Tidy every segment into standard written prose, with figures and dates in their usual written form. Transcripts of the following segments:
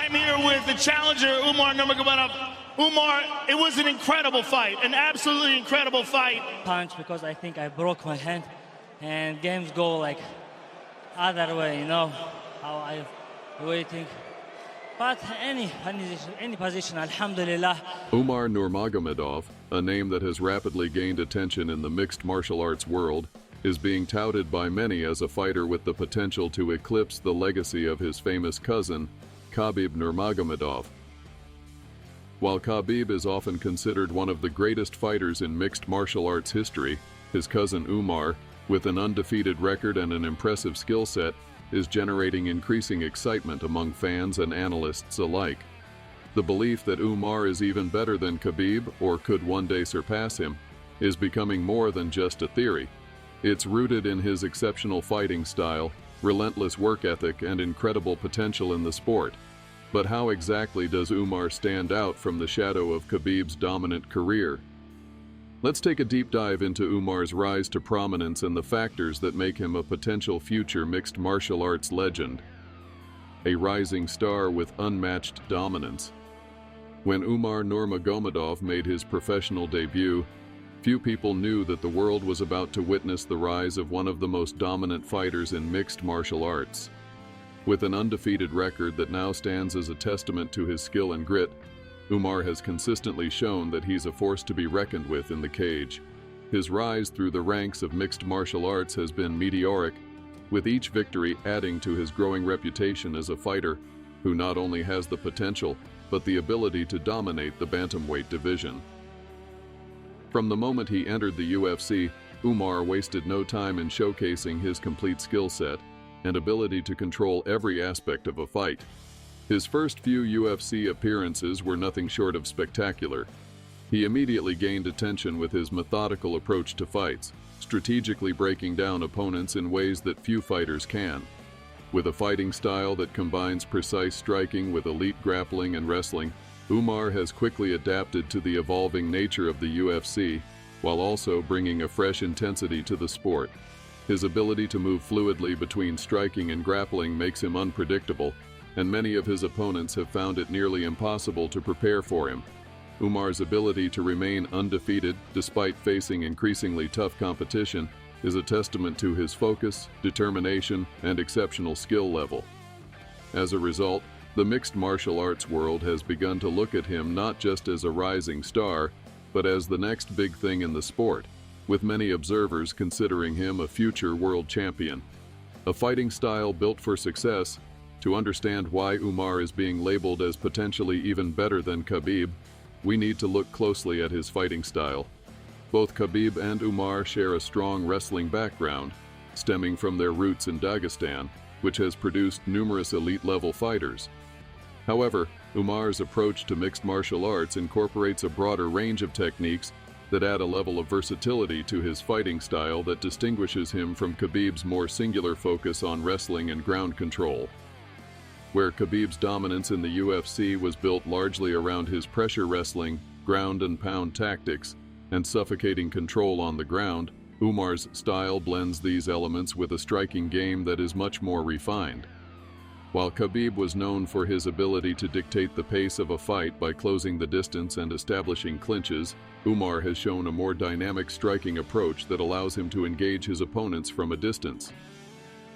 I'm here with the challenger, Umar Nurmagomedov. Umar, it was an incredible fight, an absolutely incredible fight. Punch because I think I broke my hand, and games go like other way, you know, how I waiting. But any position, alhamdulillah. Umar Nurmagomedov, a name that has rapidly gained attention in the mixed martial arts world, is being touted by many as a fighter with the potential to eclipse the legacy of his famous cousin, Khabib Nurmagomedov. While Khabib is often considered one of the greatest fighters in mixed martial arts history, his cousin Umar, with an undefeated record and an impressive skill set, is generating increasing excitement among fans and analysts alike. The belief that Umar is even better than Khabib or could one day surpass him is becoming more than just a theory. It's rooted in his exceptional fighting style, relentless work ethic, and incredible potential in the sport. But how exactly does Umar stand out from the shadow of Khabib's dominant career? Let's take a deep dive into Umar's rise to prominence and the factors that make him a potential future mixed martial arts legend. A rising star with unmatched dominance. When Umar Nurmagomedov made his professional debut, few people knew that the world was about to witness the rise of one of the most dominant fighters in mixed martial arts. With an undefeated record that now stands as a testament to his skill and grit, Umar has consistently shown that he's a force to be reckoned with in the cage. His rise through the ranks of mixed martial arts has been meteoric, with each victory adding to his growing reputation as a fighter who not only has the potential, but the ability to dominate the bantamweight division. From the moment he entered the UFC, Umar wasted no time in showcasing his complete skill set and ability to control every aspect of a fight. His first few UFC appearances were nothing short of spectacular. He immediately gained attention with his methodical approach to fights, strategically breaking down opponents in ways that few fighters can. With a fighting style that combines precise striking with elite grappling and wrestling, Umar has quickly adapted to the evolving nature of the UFC, while also bringing a fresh intensity to the sport. His ability to move fluidly between striking and grappling makes him unpredictable, and many of his opponents have found it nearly impossible to prepare for him. Umar's ability to remain undefeated despite facing increasingly tough competition is a testament to his focus, determination, and exceptional skill level. As a result, the mixed martial arts world has begun to look at him not just as a rising star, but as the next big thing in the sport, with many observers considering him a future world champion. A fighting style built for success. To understand why Umar is being labeled as potentially even better than Khabib, we need to look closely at his fighting style. Both Khabib and Umar share a strong wrestling background, stemming from their roots in Dagestan, which has produced numerous elite-level fighters. However, Umar's approach to mixed martial arts incorporates a broader range of techniques that add a level of versatility to his fighting style that distinguishes him from Khabib's more singular focus on wrestling and ground control. Where Khabib's dominance in the UFC was built largely around his pressure wrestling, ground and pound tactics, and suffocating control on the ground, Umar's style blends these elements with a striking game that is much more refined. While Khabib was known for his ability to dictate the pace of a fight by closing the distance and establishing clinches, Umar has shown a more dynamic striking approach that allows him to engage his opponents from a distance.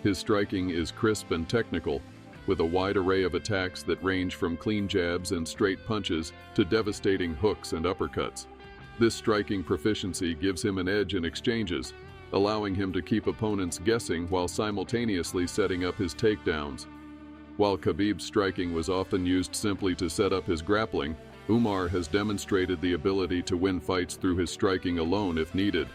His striking is crisp and technical, with a wide array of attacks that range from clean jabs and straight punches to devastating hooks and uppercuts. This striking proficiency gives him an edge in exchanges, allowing him to keep opponents guessing while simultaneously setting up his takedowns. While Khabib's striking was often used simply to set up his grappling, Umar has demonstrated the ability to win fights through his striking alone if needed.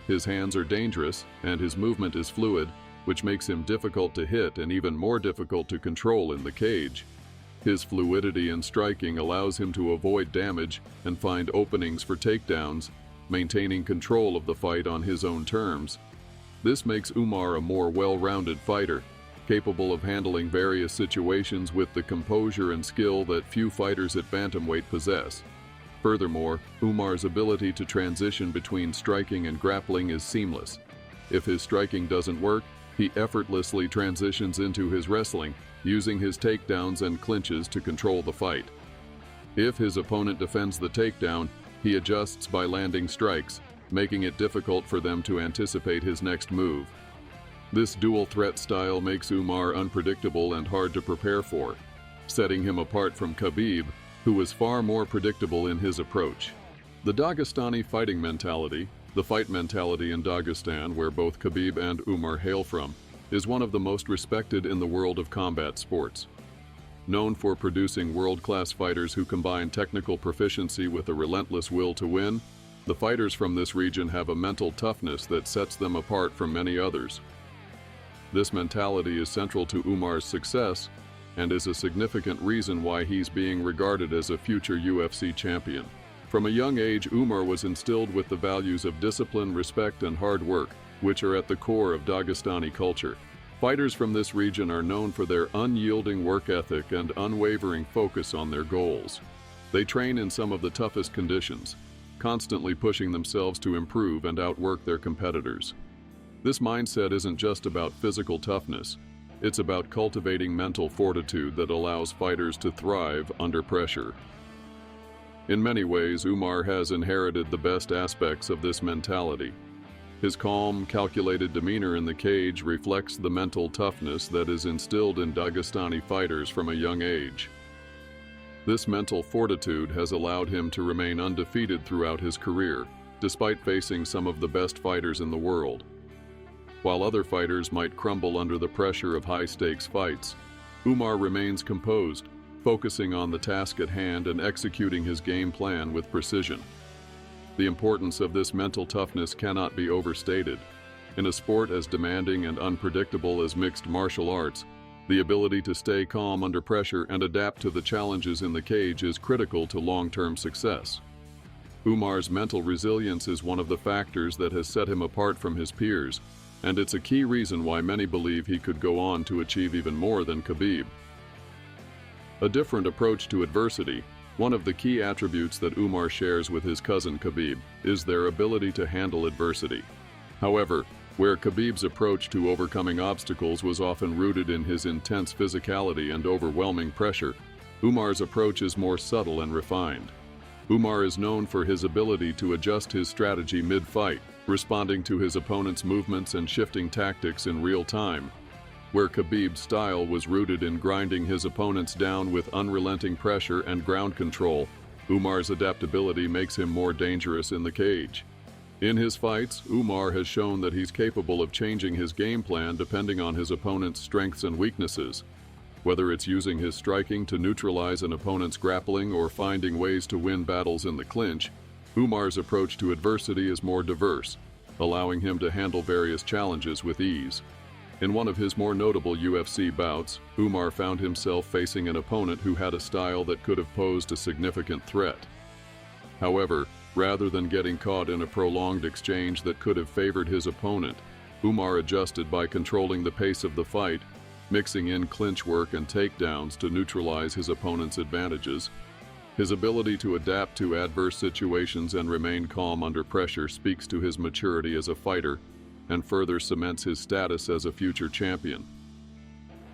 His hands are dangerous, and his movement is fluid, which makes him difficult to hit and even more difficult to control in the cage. His fluidity in striking allows him to avoid damage and find openings for takedowns, maintaining control of the fight on his own terms. This makes Umar a more well-rounded fighter, capable of handling various situations with the composure and skill that few fighters at bantamweight possess. Furthermore, Umar's ability to transition between striking and grappling is seamless. If his striking doesn't work, he effortlessly transitions into his wrestling, using his takedowns and clinches to control the fight. If his opponent defends the takedown, he adjusts by landing strikes, making it difficult for them to anticipate his next move. This dual threat style makes Umar unpredictable and hard to prepare for, setting him apart from Khabib, who was far more predictable in his approach. The Dagestani fighting mentality, the fight mentality in Dagestan, where both Khabib and Umar hail from, is one of the most respected in the world of combat sports. Known for producing world-class fighters who combine technical proficiency with a relentless will to win, the fighters from this region have a mental toughness that sets them apart from many others. This mentality is central to Umar's success and is a significant reason why he's being regarded as a future UFC champion. From a young age, Umar was instilled with the values of discipline, respect, and hard work, which are at the core of Dagestani culture. Fighters from this region are known for their unyielding work ethic and unwavering focus on their goals. They train in some of the toughest conditions, constantly pushing themselves to improve and outwork their competitors. This mindset isn't just about physical toughness, it's about cultivating mental fortitude that allows fighters to thrive under pressure. In many ways, Umar has inherited the best aspects of this mentality. His calm, calculated demeanor in the cage reflects the mental toughness that is instilled in Dagestani fighters from a young age. This mental fortitude has allowed him to remain undefeated throughout his career, despite facing some of the best fighters in the world. While other fighters might crumble under the pressure of high-stakes fights, Umar remains composed, focusing on the task at hand and executing his game plan with precision. The importance of this mental toughness cannot be overstated. In a sport as demanding and unpredictable as mixed martial arts, the ability to stay calm under pressure and adapt to the challenges in the cage is critical to long-term success. Umar's mental resilience is one of the factors that has set him apart from his peers, and it's a key reason why many believe he could go on to achieve even more than Khabib. A different approach to adversity, one of the key attributes that Umar shares with his cousin Khabib, is their ability to handle adversity. However, where Khabib's approach to overcoming obstacles was often rooted in his intense physicality and overwhelming pressure, Umar's approach is more subtle and refined. Umar is known for his ability to adjust his strategy mid-fight, responding to his opponent's movements and shifting tactics in real time. Where Khabib's style was rooted in grinding his opponents down with unrelenting pressure and ground control, Umar's adaptability makes him more dangerous in the cage. In his fights, Umar has shown that he's capable of changing his game plan depending on his opponent's strengths and weaknesses. Whether it's using his striking to neutralize an opponent's grappling or finding ways to win battles in the clinch, Umar's approach to adversity is more diverse, allowing him to handle various challenges with ease. In one of his more notable UFC bouts, Umar found himself facing an opponent who had a style that could have posed a significant threat. However, rather than getting caught in a prolonged exchange that could have favored his opponent, Umar adjusted by controlling the pace of the fight, mixing in clinch work and takedowns to neutralize his opponent's advantages. His ability to adapt to adverse situations and remain calm under pressure speaks to his maturity as a fighter and further cements his status as a future champion.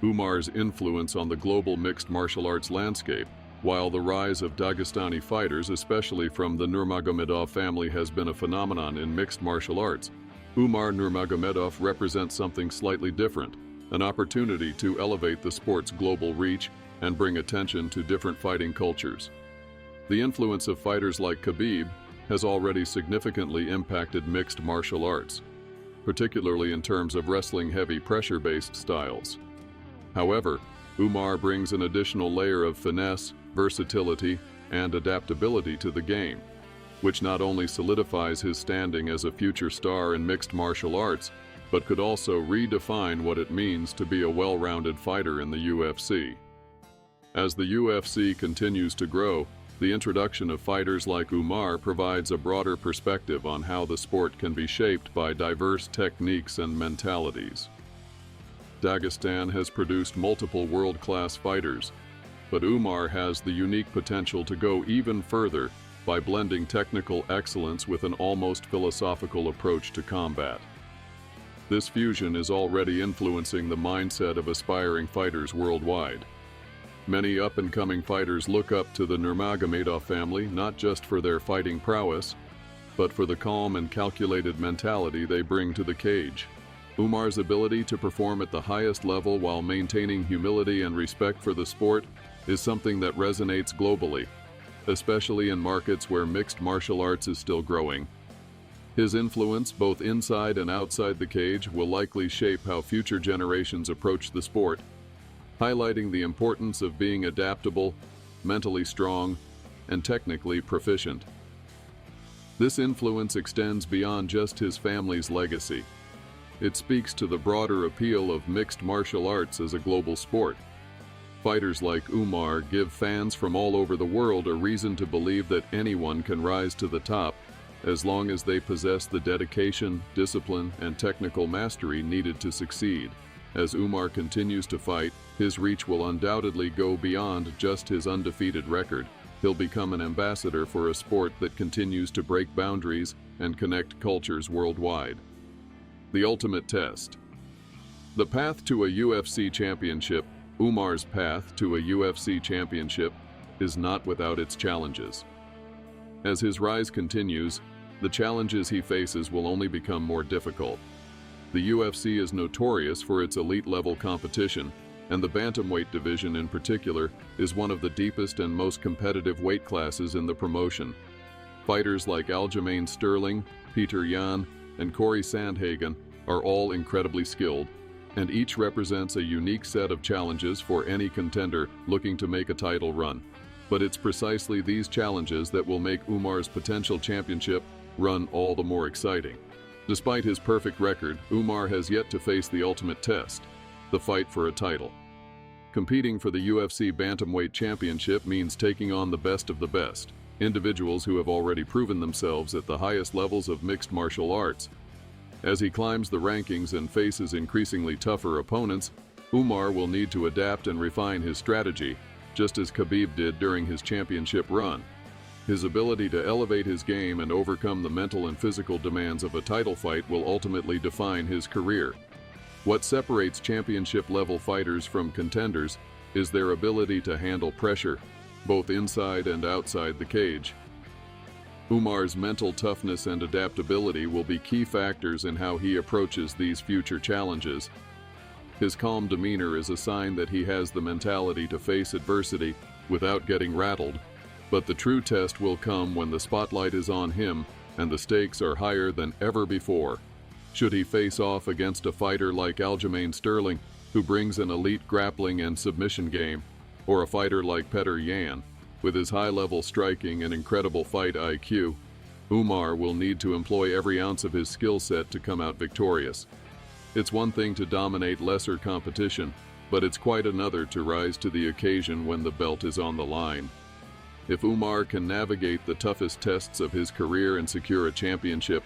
Umar's influence on the global mixed martial arts landscape, while the rise of Dagestani fighters, especially from the Nurmagomedov family, has been a phenomenon in mixed martial arts, Umar Nurmagomedov represents something slightly different, an opportunity to elevate the sport's global reach and bring attention to different fighting cultures. The influence of fighters like Khabib has already significantly impacted mixed martial arts, particularly in terms of wrestling heavy pressure-based styles. However, Umar brings an additional layer of finesse, versatility, and adaptability to the game, which not only solidifies his standing as a future star in mixed martial arts, but could also redefine what it means to be a well-rounded fighter in the UFC. As the UFC continues to grow, the introduction of fighters like Umar provides a broader perspective on how the sport can be shaped by diverse techniques and mentalities. Dagestan has produced multiple world-class fighters, but Umar has the unique potential to go even further by blending technical excellence with an almost philosophical approach to combat. This fusion is already influencing the mindset of aspiring fighters worldwide. Many up-and-coming fighters look up to the Nurmagomedov family not just for their fighting prowess, but for the calm and calculated mentality they bring to the cage. Umar's ability to perform at the highest level while maintaining humility and respect for the sport is something that resonates globally, especially in markets where mixed martial arts is still growing. His influence, both inside and outside the cage, will likely shape how future generations approach the sport, highlighting the importance of being adaptable, mentally strong, and technically proficient. This influence extends beyond just his family's legacy. It speaks to the broader appeal of mixed martial arts as a global sport. Fighters like Umar give fans from all over the world a reason to believe that anyone can rise to the top as long as they possess the dedication, discipline, and technical mastery needed to succeed. As Umar continues to fight, his reach will undoubtedly go beyond just his undefeated record. He'll become an ambassador for a sport that continues to break boundaries and connect cultures worldwide. The ultimate test. The path to a UFC championship, Umar's path to a UFC championship, is not without its challenges. As his rise continues, the challenges he faces will only become more difficult. The UFC is notorious for its elite-level competition, and the bantamweight division in particular is one of the deepest and most competitive weight classes in the promotion. Fighters like Aljamain Sterling, Peter Yan, and Corey Sandhagen are all incredibly skilled, and each represents a unique set of challenges for any contender looking to make a title run. But it's precisely these challenges that will make Umar's potential championship run all the more exciting. Despite his perfect record, Umar has yet to face the ultimate test, the fight for a title. Competing for the UFC Bantamweight Championship means taking on the best of the best, individuals who have already proven themselves at the highest levels of mixed martial arts. As he climbs the rankings and faces increasingly tougher opponents, Umar will need to adapt and refine his strategy, just as Khabib did during his championship run. His ability to elevate his game and overcome the mental and physical demands of a title fight will ultimately define his career. What separates championship-level fighters from contenders is their ability to handle pressure, both inside and outside the cage. Umar's mental toughness and adaptability will be key factors in how he approaches these future challenges. His calm demeanor is a sign that he has the mentality to face adversity without getting rattled, but the true test will come when the spotlight is on him and the stakes are higher than ever before. Should he face off against a fighter like Aljamain Sterling, who brings an elite grappling and submission game, or a fighter like Petr Yan, with his high-level striking and incredible fight IQ, Umar will need to employ every ounce of his skill set to come out victorious. It's one thing to dominate lesser competition, but it's quite another to rise to the occasion when the belt is on the line. If Umar can navigate the toughest tests of his career and secure a championship,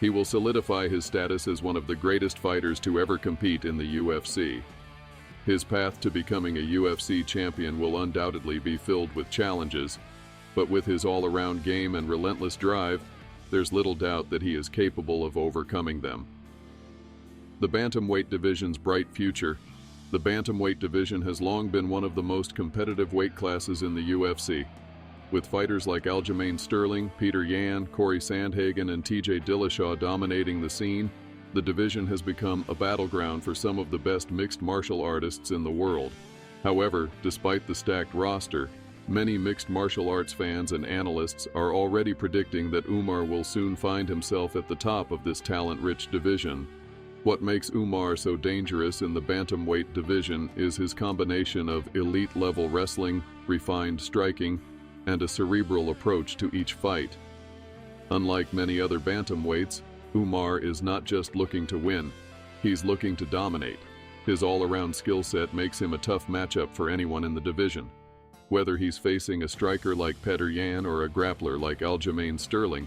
he will solidify his status as one of the greatest fighters to ever compete in the UFC. His path to becoming a UFC champion will undoubtedly be filled with challenges, but with his all-around game and relentless drive, there's little doubt that he is capable of overcoming them. The bantamweight division's bright future. The bantamweight division has long been one of the most competitive weight classes in the UFC. With fighters like Aljamain Sterling, Peter Yan, Corey Sandhagen, and TJ Dillashaw dominating the scene, the division has become a battleground for some of the best mixed martial artists in the world. However, despite the stacked roster, many mixed martial arts fans and analysts are already predicting that Umar will soon find himself at the top of this talent-rich division. What makes Umar so dangerous in the bantamweight division is his combination of elite-level wrestling, refined striking, and a cerebral approach to each fight. Unlike many other bantamweights, Umar is not just looking to win, he's looking to dominate. His all-around skill set makes him a tough matchup for anyone in the division. Whether he's facing a striker like Petr Yan or a grappler like Aljamain Sterling,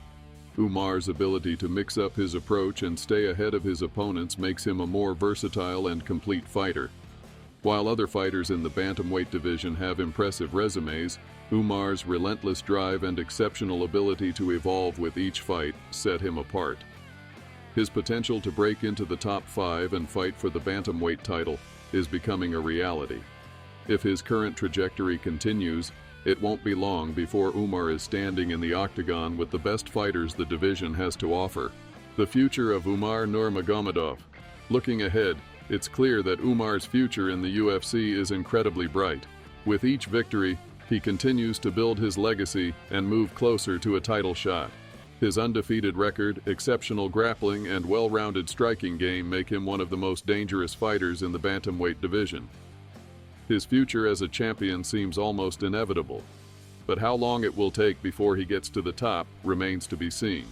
Umar's ability to mix up his approach and stay ahead of his opponents makes him a more versatile and complete fighter. While other fighters in the bantamweight division have impressive resumes, Umar's relentless drive and exceptional ability to evolve with each fight set him apart. His potential to break into the top 5 and fight for the Bantamweight title is becoming a reality. If his current trajectory continues, it won't be long before Umar is standing in the Octagon with the best fighters the division has to offer. The future of Umar Nurmagomedov. Looking ahead, it's clear that Umar's future in the UFC is incredibly bright. With each victory, he continues to build his legacy and move closer to a title shot. His undefeated record, exceptional grappling, and well-rounded striking game make him one of the most dangerous fighters in the bantamweight division. His future as a champion seems almost inevitable, but how long it will take before he gets to the top remains to be seen.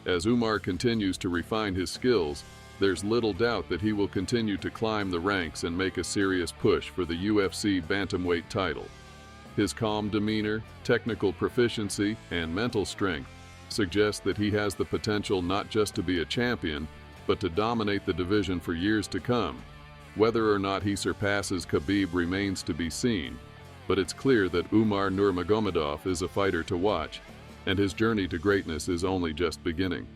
As Umar continues to refine his skills, there's little doubt that he will continue to climb the ranks and make a serious push for the UFC bantamweight title. His calm demeanor, technical proficiency, and mental strength suggest that he has the potential not just to be a champion, but to dominate the division for years to come. Whether or not he surpasses Khabib remains to be seen, but it's clear that Umar Nurmagomedov is a fighter to watch, and his journey to greatness is only just beginning.